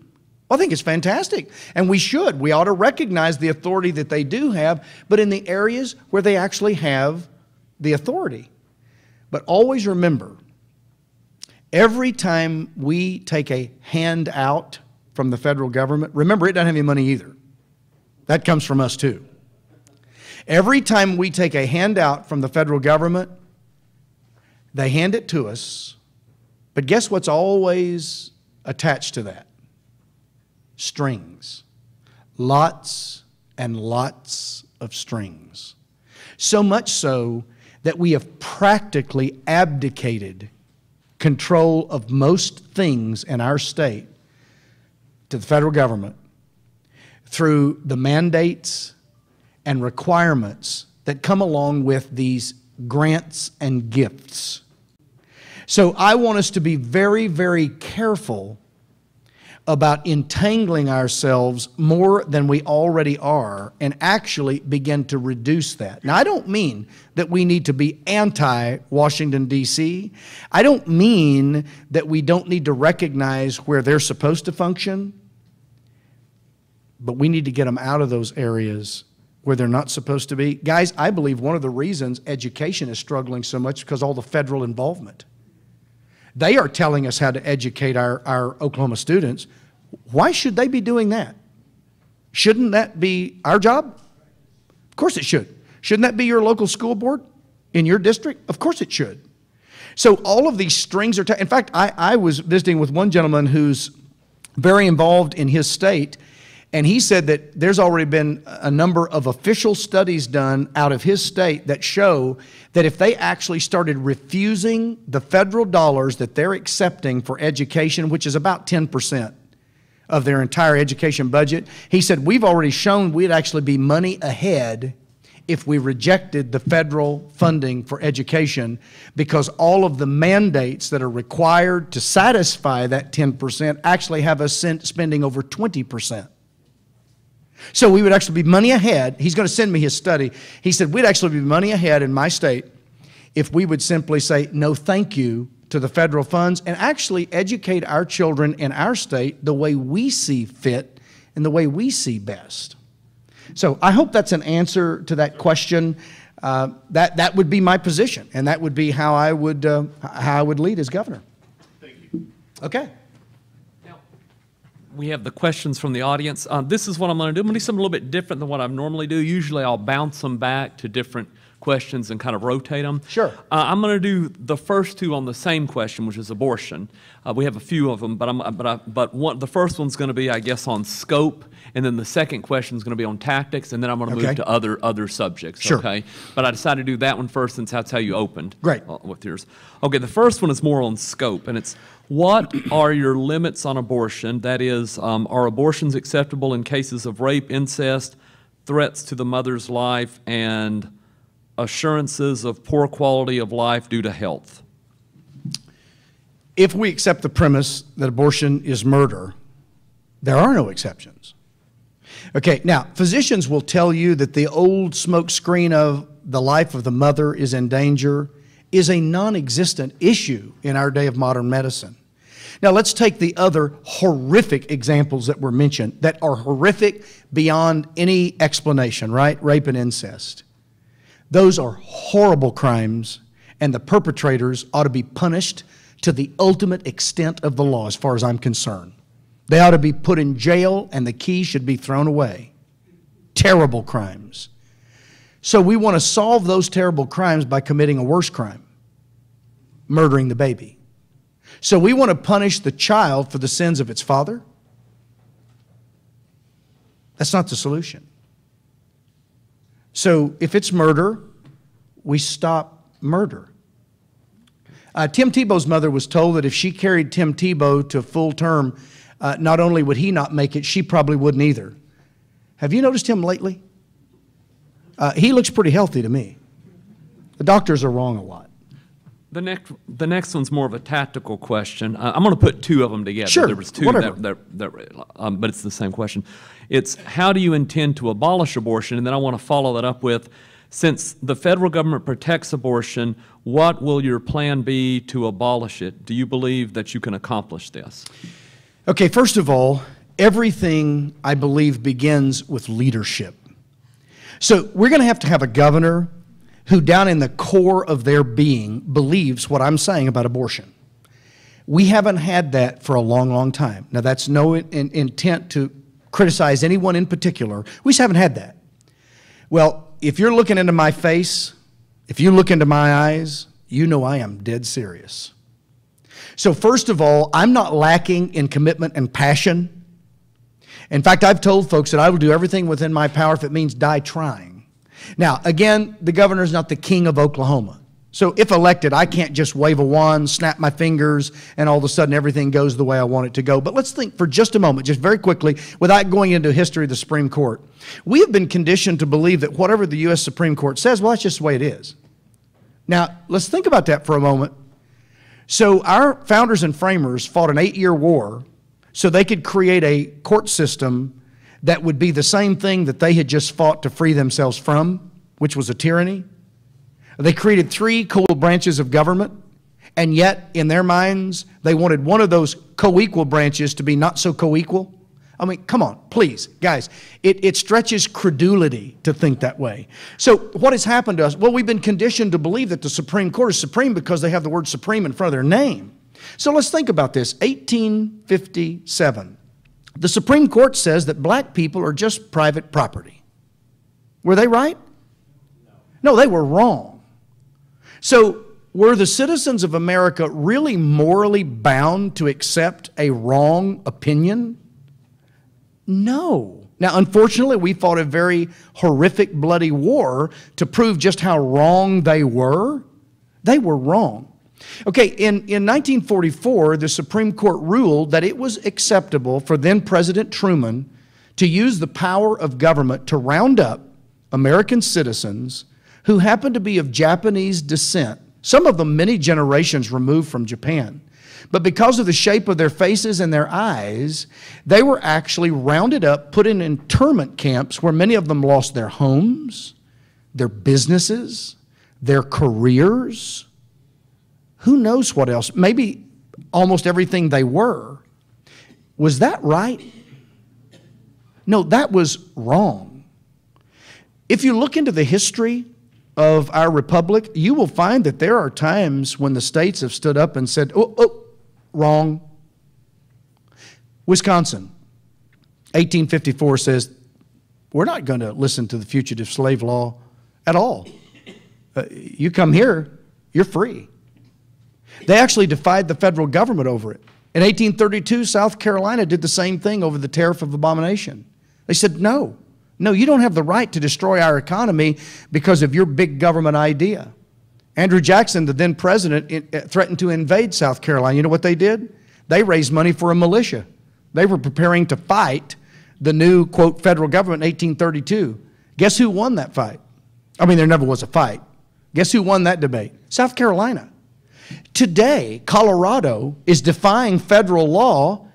Speaker 1: I think it's fantastic. And we should. We ought to recognize the authority that they do have, but in the areas where they actually have the authority. But always remember, every time we take a handout from the federal government, remember, it doesn't have any money either. That comes from us too. Every time we take a handout from the federal government, they hand it to us. But guess what's always attached to that? Strings. Lots and lots of strings. So much so that we have practically abdicated control of most things in our state to the federal government through the mandates and requirements that come along with these grants and gifts. So I want us to be very, very careful about entangling ourselves more than we already are and actually begin to reduce that. Now, I don't mean that we need to be anti-Washington, D.C. I don't mean that we don't need to recognize where they're supposed to function, but we need to get them out of those areas where they're not supposed to be. Guys, I believe one of the reasons education is struggling so much is because all the federal involvement. They are telling us how to educate our Oklahoma students. Why should they be doing that? Shouldn't that be our job? Of course it should. Shouldn't that be your local school board in your district? Of course it should. So all of these strings are in fact, I was visiting with one gentleman who's very involved in his state, and he said that there's already been a number of official studies done out of his state that show that if they actually started refusing the federal dollars that they're accepting for education, which is about 10% of their entire education budget, he said, we've already shown we'd actually be money ahead if we rejected the federal funding for education, because all of the mandates that are required to satisfy that 10% actually have us spending over 20%. So we would actually be money ahead. He's going to send me his study. He said we'd actually be money ahead in my state if we would simply say no thank you to the federal funds and actually educate our children in our state the way we see fit and the way we see best. So I hope that's an answer to that question. That would be my position, and that would be how I would lead as governor.
Speaker 2: Thank you.
Speaker 1: Okay.
Speaker 3: We have the questions from the audience. This is what I'm going to do. I'm going to do something a little bit different than what I normally do. Usually I'll bounce them back to different questions and kind of rotate them.
Speaker 1: Sure.
Speaker 3: I'm going to do the first two on the same question, which is abortion. We have a few of them, but the first one's going to be, I guess, on scope, and then the second question is going to be on tactics, and then I'm going to move to other subjects.
Speaker 1: Sure.
Speaker 3: Okay. But I decided to do that one first since that's how you opened.
Speaker 1: Great.
Speaker 3: With yours. Okay. The first one is more on scope, and it's what are your limits on abortion? That is, are abortions acceptable in cases of rape, incest, threats to the mother's life, and assurances of poor quality of life due to health?
Speaker 1: If we accept the premise that abortion is murder, there are no exceptions. Okay, now, physicians will tell you that the old smokescreen of the life of the mother is in danger is a non-existent issue in our day of modern medicine. Now, let's take the other horrific examples that were mentioned that are horrific beyond any explanation, right? Rape and incest. Those are horrible crimes, and the perpetrators ought to be punished to the ultimate extent of the law, as far as I'm concerned. They ought to be put in jail, and the key should be thrown away. Terrible crimes. So we want to solve those terrible crimes by committing a worse crime, murdering the baby. So we want to punish the child for the sins of its father. That's not the solution. So if it's murder, we stop murder. Tim Tebow's mother was told that if she carried Tim Tebow to full term, not only would he not make it, she probably wouldn't either. Have you noticed him lately? He looks pretty healthy to me. The doctors are wrong a lot.
Speaker 3: The next one's more of a tactical question. I'm going to put two of them together.
Speaker 1: Sure,
Speaker 3: there was two,
Speaker 1: whatever.
Speaker 3: But it's the same question. It's how do you intend to abolish abortion? And then I want to follow that up with, since the federal government protects abortion, what will your plan be to abolish it? Do you believe that you can accomplish this?
Speaker 1: Okay, first of all, everything I believe begins with leadership. So we're going to have a governor who down in the core of their being believes what I'm saying about abortion. We haven't had that for a long, long time. Now, that's no intent to criticize anyone in particular. We just haven't had that. Well, if you're looking into my face, if you look into my eyes, you know I am dead serious. So first of all, I'm not lacking in commitment and passion. In fact, I've told folks that I will do everything within my power if it means die trying. Now, again, the governor's not the king of Oklahoma. So if elected, I can't just wave a wand, snap my fingers, and all of a sudden everything goes the way I want it to go. But let's think for just a moment, just very quickly, without going into history of the Supreme Court. We have been conditioned to believe that whatever the U.S. Supreme Court says, well, that's just the way it is. Now, let's think about that for a moment. So our founders and framers fought an 8-year war so they could create a court system that would be the same thing that they had just fought to free themselves from, which was a tyranny. They created 3 co-equal branches of government, and yet in their minds they wanted one of those co-equal branches to be not so co-equal. I mean, come on, please, guys. It stretches credulity to think that way. So what has happened to us? Well, we've been conditioned to believe that the Supreme Court is supreme because they have the word supreme in front of their name. So let's think about this. 1857. The Supreme Court says that black people are just private property. Were they right? No, they were wrong. So were the citizens of America really morally bound to accept a wrong opinion? No. Now, unfortunately, we fought a very horrific, bloody war to prove just how wrong they were. They were wrong. Okay, in 1944, the Supreme Court ruled that it was acceptable for then President Truman to use the power of government to round up American citizens who happened to be of Japanese descent, some of them many generations removed from Japan. But because of the shape of their faces and their eyes, they were actually rounded up, put in internment camps where many of them lost their homes, their businesses, their careers. Who knows what else? Maybe almost everything they were. Was that right? No, that was wrong. If you look into the history of our republic, you will find that there are times when the states have stood up and said, oh, wrong. Wisconsin, 1854 says, we're not going to listen to the fugitive slave law at all. You come here, you're free. They actually defied the federal government over it. In 1832, South Carolina did the same thing over the Tariff of Abomination. They said, no, you don't have the right to destroy our economy because of your big government idea. Andrew Jackson, the then president, threatened to invade South Carolina. You know what they did? They raised money for a militia. They were preparing to fight the new, quote, federal government in 1832. Guess who won that fight? I mean, there never was a fight. Guess who won that debate? South Carolina. Today, Colorado is defying federal law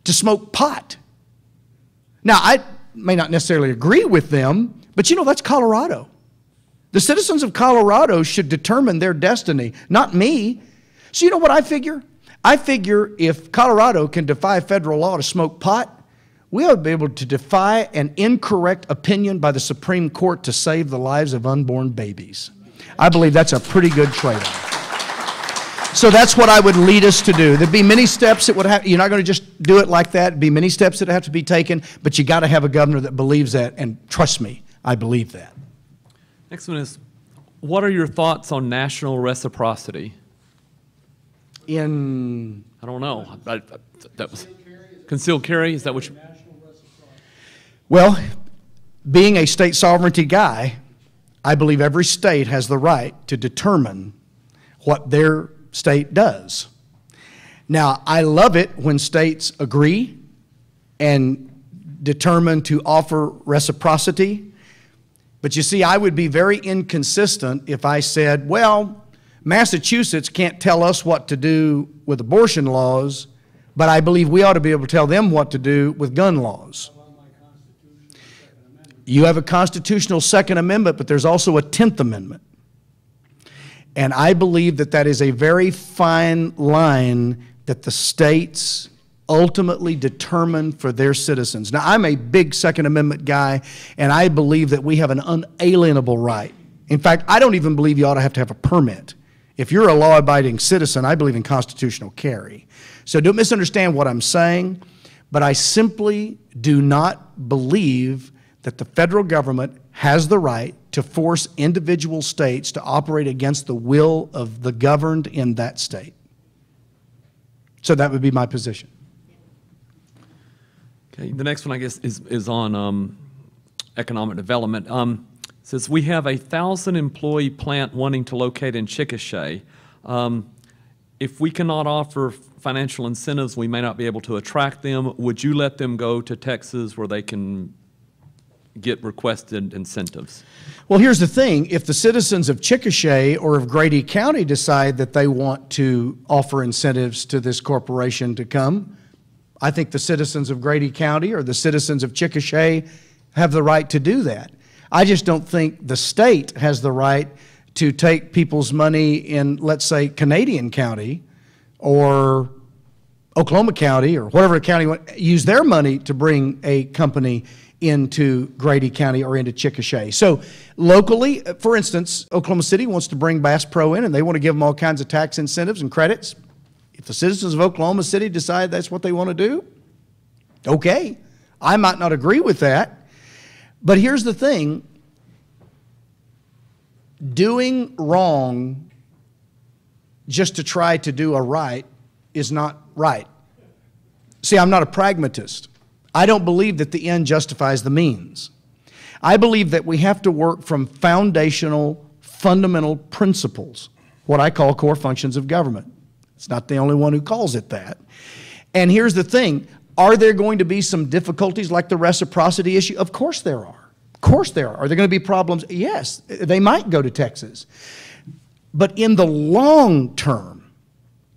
Speaker 1: to smoke pot. Now, I may not necessarily agree with them, but you know, that's Colorado. The citizens of Colorado should determine their destiny, not me. So you know what I figure? I figure if Colorado can defy federal law to smoke pot, we ought to be able to defy an incorrect opinion by the Supreme Court to save the lives of unborn babies. I believe that's a pretty good trade-off. So that's what I would lead us to do. There'd be many steps that would have, you're not going to just do it like that. There'd be many steps that have to be taken, but you got to have a governor that believes that, and trust me, I believe that.
Speaker 3: Next one is, what are your thoughts on national reciprocity?
Speaker 1: I don't
Speaker 3: know. That was concealed carry. Is that what you?
Speaker 1: Well, being a state sovereignty guy, I believe every state has the right to determine what their state does. Now, I love it when states agree and determine to offer reciprocity. But you see, I would be very inconsistent if I said, well, Massachusetts can't tell us what to do with abortion laws, but I believe we ought to be able to tell them what to do with gun laws. You have a constitutional Second Amendment, but there's also a 10th Amendment. And I believe that that is a very fine line that the states ultimately determine for their citizens. Now, I'm a big Second Amendment guy, and I believe that we have an unalienable right. In fact, I don't even believe you ought to have a permit. If you're a law-abiding citizen, I believe in constitutional carry. So don't misunderstand what I'm saying, but I simply do not believe that the federal government has the right to force individual states to operate against the will of the governed in that state. So that would be my position.
Speaker 3: Okay, the next one, I guess, is on economic development. It says, we have a 1,000-employee plant wanting to locate in Chickasha. If we cannot offer financial incentives, we may not be able to attract them. Would you let them go to Texas where they can get requested incentives?
Speaker 1: Well, here's the thing. If the citizens of Chickasha or of Grady County decide that they want to offer incentives to this corporation to come, I think the citizens of Grady County or the citizens of Chickasha have the right to do that. I just don't think the state has the right to take people's money in, let's say, Canadian County or Oklahoma County or whatever county, use their money to bring a company into Grady County or into Chickasha. So locally, for instance, Oklahoma City wants to bring Bass Pro in and they want to give them all kinds of tax incentives and credits. If the citizens of Oklahoma City decide that's what they want to do, okay. I might not agree with that. But here's the thing. Doing wrong just to try to do a right is not right. See, I'm not a pragmatist. I don't believe that the end justifies the means. I believe that we have to work from foundational, fundamental principles, what I call core functions of government. It's not the only one who calls it that. And here's the thing. Are there going to be some difficulties like the reciprocity issue? Of course there are. Of course there are. Are there going to be problems? Yes. They might go to Texas. But in the long term,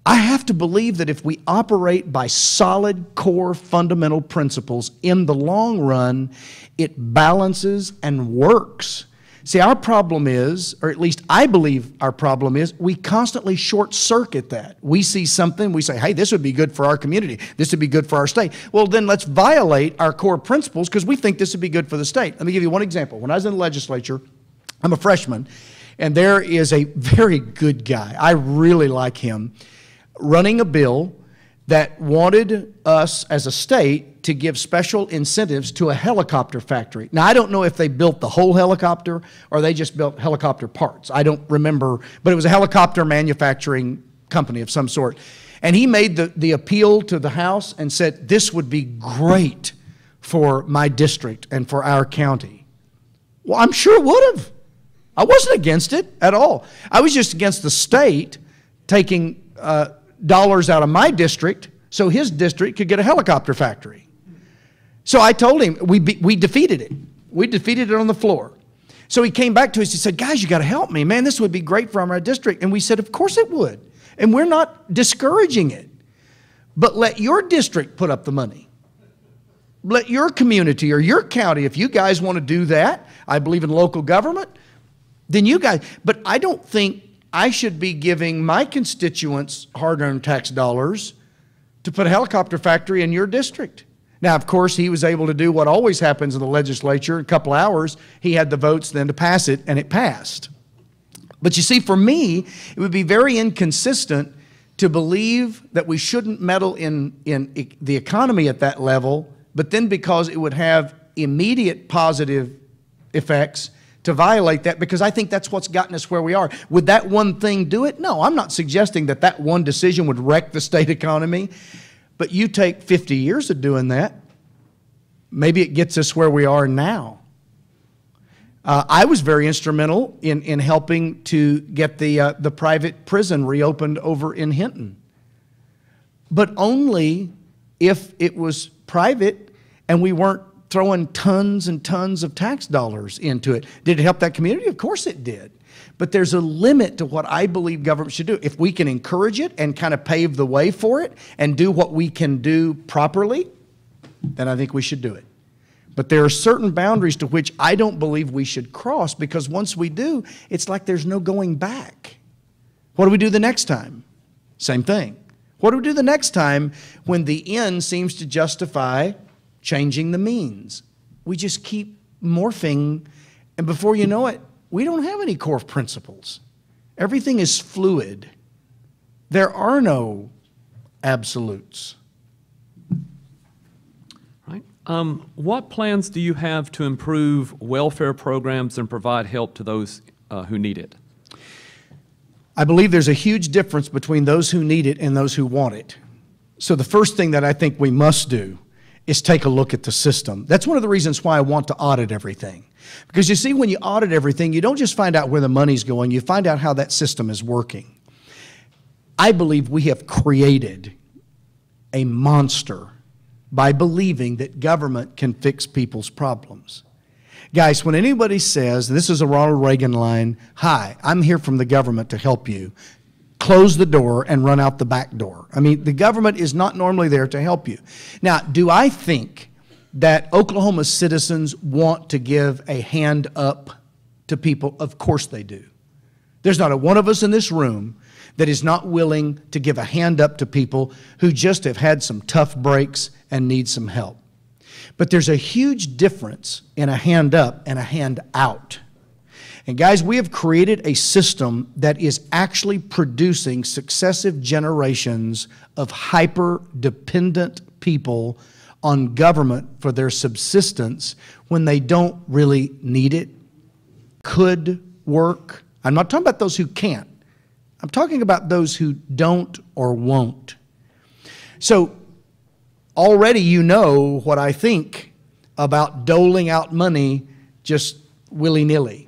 Speaker 1: I have to believe that if we operate by solid core fundamental principles, in the long run, it balances and works. See, our problem is, or at least I believe our problem is, we constantly short-circuit that. We see something, we say, hey, this would be good for our community. This would be good for our state. Well, then let's violate our core principles because we think this would be good for the state. Let me give you one example. When I was in the legislature, I'm a freshman, and there is a very good guy. I really like him, running a bill that wanted us as a state to give special incentives to a helicopter factory. Now, I don't know if they built the whole helicopter or they just built helicopter parts. I don't remember, but it was a helicopter manufacturing company of some sort. And he made the appeal to the House and said, this would be great for my district and for our county. Well, I'm sure it would have. I wasn't against it at all. I was just against the state taking dollars out of my district so his district could get a helicopter factory. So I told him, we defeated it. We defeated it on the floor. So he came back to us, he said, guys, you got to help me. Man, this would be great for our district. And we said, of course it would. And we're not discouraging it. But let your district put up the money. Let your community or your county, if you guys want to do that, I believe in local government, then you guys, but I don't think I should be giving my constituents hard-earned tax dollars to put a helicopter factory in your district. Now, of course, he was able to do what always happens in the legislature. In a couple hours, he had the votes then to pass it, and it passed. But you see, for me, it would be very inconsistent to believe that we shouldn't meddle in the economy at that level, but then because it would have immediate positive effects, to violate that, because I think that's what's gotten us where we are. Would that one thing do it? No, I'm not suggesting that that one decision would wreck the state economy, but you take 50 years of doing that, maybe it gets us where we are now. I was very instrumental in helping to get the private prison reopened over in Hinton, but only if it was private and we weren't throwing tons and tons of tax dollars into it. Did it help that community? Of course it did. But there's a limit to what I believe government should do. If we can encourage it and kind of pave the way for it and do what we can do properly, then I think we should do it. But there are certain boundaries to which I don't believe we should cross, because once we do, it's like there's no going back. What do we do the next time? Same thing. What do we do the next time when the end seems to justify changing the means? We just keep morphing, and before you know it, we don't have any core principles. Everything is fluid. There are no absolutes.
Speaker 3: Right. What plans do you have to improve welfare programs and provide help to those who need it?
Speaker 1: I believe there's a huge difference between those who need it and those who want it. So the first thing that I think we must do is take a look at the system. That's one of the reasons why I want to audit everything. Because you see, when you audit everything, you don't just find out where the money's going, you find out how that system is working. I believe we have created a monster by believing that government can fix people's problems. Guys, when anybody says, this is a Ronald Reagan line, "Hi, I'm here from the government to help you," close the door and run out the back door. I mean, the government is not normally there to help you. Now, do I think that Oklahoma citizens want to give a hand up to people? Of course they do. There's not a one of us in this room that is not willing to give a hand up to people who just have had some tough breaks and need some help. But there's a huge difference in a hand up and a hand out. And guys, we have created a system that is actually producing successive generations of hyper-dependent people on government for their subsistence when they don't really need it, could work. I'm not talking about those who can't. I'm talking about those who don't or won't. So already you know what I think about doling out money just willy-nilly.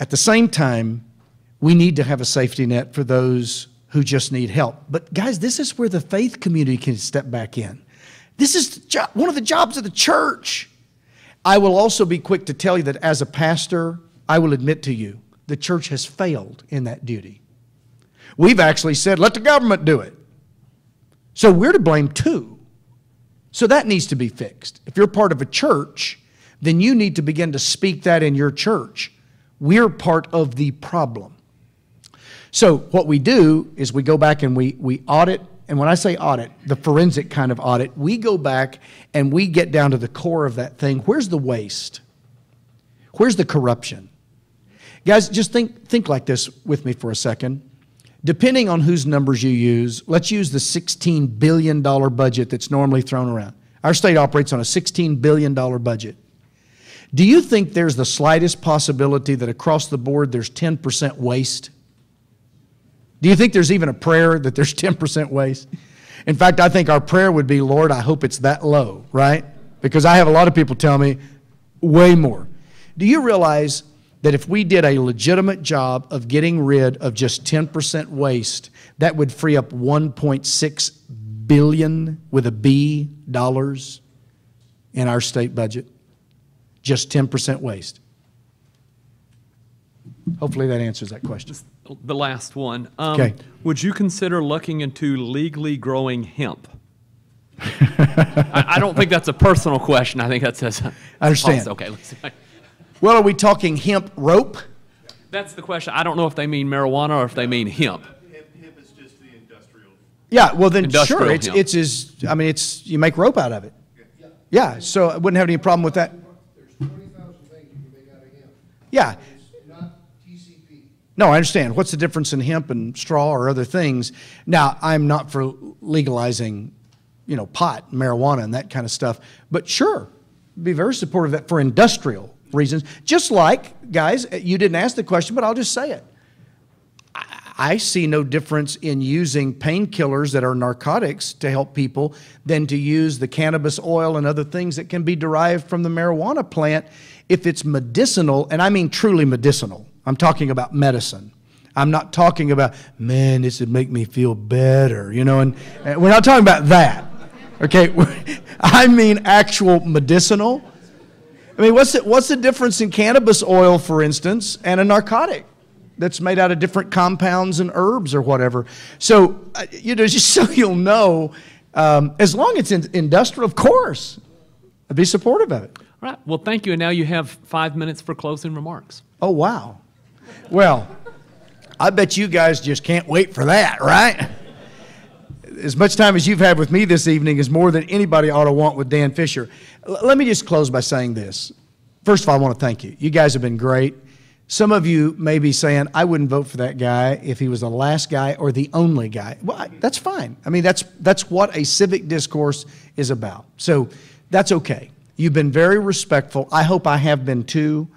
Speaker 1: At the same time, we need to have a safety net for those who just need help. But guys, this is where the faith community can step back in. This is one of the jobs of the church. I will also be quick to tell you that as a pastor, I will admit to you, the church has failed in that duty. We've actually said, let the government do it. So we're to blame too. So that needs to be fixed. If you're part of a church, then you need to begin to speak that in your church. We're part of the problem. So what we do is we go back and we audit. And when I say audit, the forensic kind of audit, we go back and we get down to the core of that thing. Where's the waste? Where's the corruption? Guys, just think like this with me for a second. Depending on whose numbers you use, let's use the $16 billion budget that's normally thrown around. Our state operates on a $16 billion budget. Do you think there's the slightest possibility that across the board there's 10% waste? Do you think there's even a prayer that there's 10% waste? In fact, I think our prayer would be, Lord, I hope it's that low, right? Because I have a lot of people tell me way more. Do you realize that if we did a legitimate job of getting rid of just 10% waste, that would free up $1.6 billion with a B dollars in our state budget? Just 10% waste. Hopefully that answers that question.
Speaker 3: The last one.
Speaker 1: Okay.
Speaker 3: Would you consider looking into legally growing hemp? I don't think that's a personal question. I think that's
Speaker 1: I understand.
Speaker 3: Okay. Let's,
Speaker 1: well, are we talking hemp rope?
Speaker 3: that's the question. I don't know if they mean marijuana or if they mean hemp.
Speaker 2: Hemp is just the industrial.
Speaker 1: Yeah, well then
Speaker 3: Industrial
Speaker 1: sure,
Speaker 3: hemp.
Speaker 1: it's you make rope out of it. Yeah, so I wouldn't have any problem with that.
Speaker 4: There's 20,000 things you can make out of hemp.
Speaker 1: Yeah.
Speaker 4: It's not TCP.
Speaker 1: No, I understand. What's the difference in hemp and straw or other things? Now, I'm not for legalizing, pot, marijuana, and that kind of stuff. But sure, be very supportive of that for industrial reasons. Just like, guys, you didn't ask the question, but I'll just say it. I see no difference in using painkillers that are narcotics to help people than to use the cannabis oil and other things that can be derived from the marijuana plant if it's medicinal, and I mean truly medicinal. I'm talking about medicine. I'm not talking about, man, this would make me feel better, and we're not talking about that. Okay, I mean actual medicinal. I mean, what's the difference in cannabis oil, for instance, and a narcotic that's made out of different compounds and herbs or whatever? So, just so you'll know, as long as it's industrial, of course, I'd be supportive of it.
Speaker 3: All right. Well, thank you. And now you have 5 minutes for closing remarks.
Speaker 1: Oh, wow. Well, I bet you guys just can't wait for that, right? As much time as you've had with me this evening is more than anybody ought to want with Dan Fisher. Let me just close by saying this. First of all, I want to thank you. You guys have been great. Some of you may be saying, I wouldn't vote for that guy if he was the last guy or the only guy. Well, that's fine. I mean, that's what a civic discourse is about. So that's okay. You've been very respectful. I hope I have been too.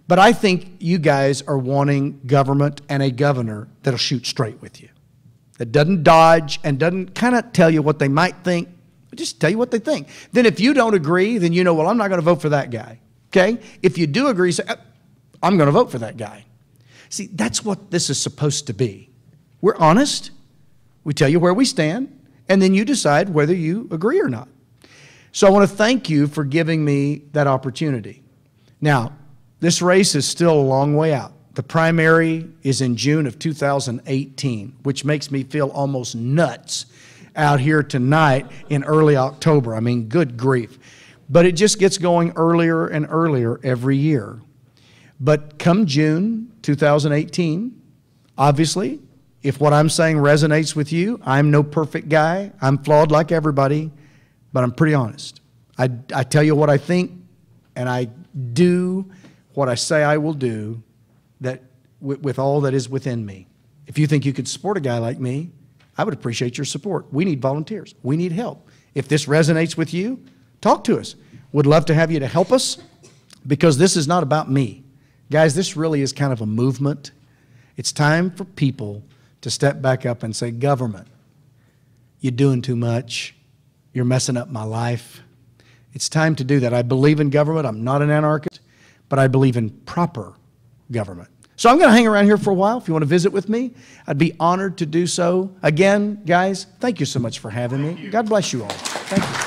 Speaker 1: But I think you guys are wanting government and a governor that'll shoot straight with you, that doesn't dodge and doesn't kind of tell you what they might think, but just tell you what they think. Then if you don't agree, then well, I'm not going to vote for that guy. Okay? If you do agree, say, I'm going to vote for that guy. See, that's what this is supposed to be. We're honest. We tell you where we stand, and then you decide whether you agree or not. So I want to thank you for giving me that opportunity. Now, this race is still a long way out. The primary is in June of 2018, which makes me feel almost nuts out here tonight in early October. I mean, good grief. But it just gets going earlier and earlier every year. But come June 2018, obviously, if what I'm saying resonates with you, I'm no perfect guy. I'm flawed like everybody, but I'm pretty honest. I tell you what I think, and I do what I say I will do that with all that is within me. If you think you could support a guy like me, I would appreciate your support. We need volunteers. We need help. If this resonates with you, talk to us. Would love to have you to help us, because this is not about me. Guys, this really is kind of a movement. It's time for people to step back up and say, government, you're doing too much. You're messing up my life. It's time to do that. I believe in government. I'm not an anarchist, but I believe in proper government. So I'm going to hang around here for a while. If you want to visit with me, I'd be honored to do so. Again, guys, thank you so much for having me. God bless you all. Thank you.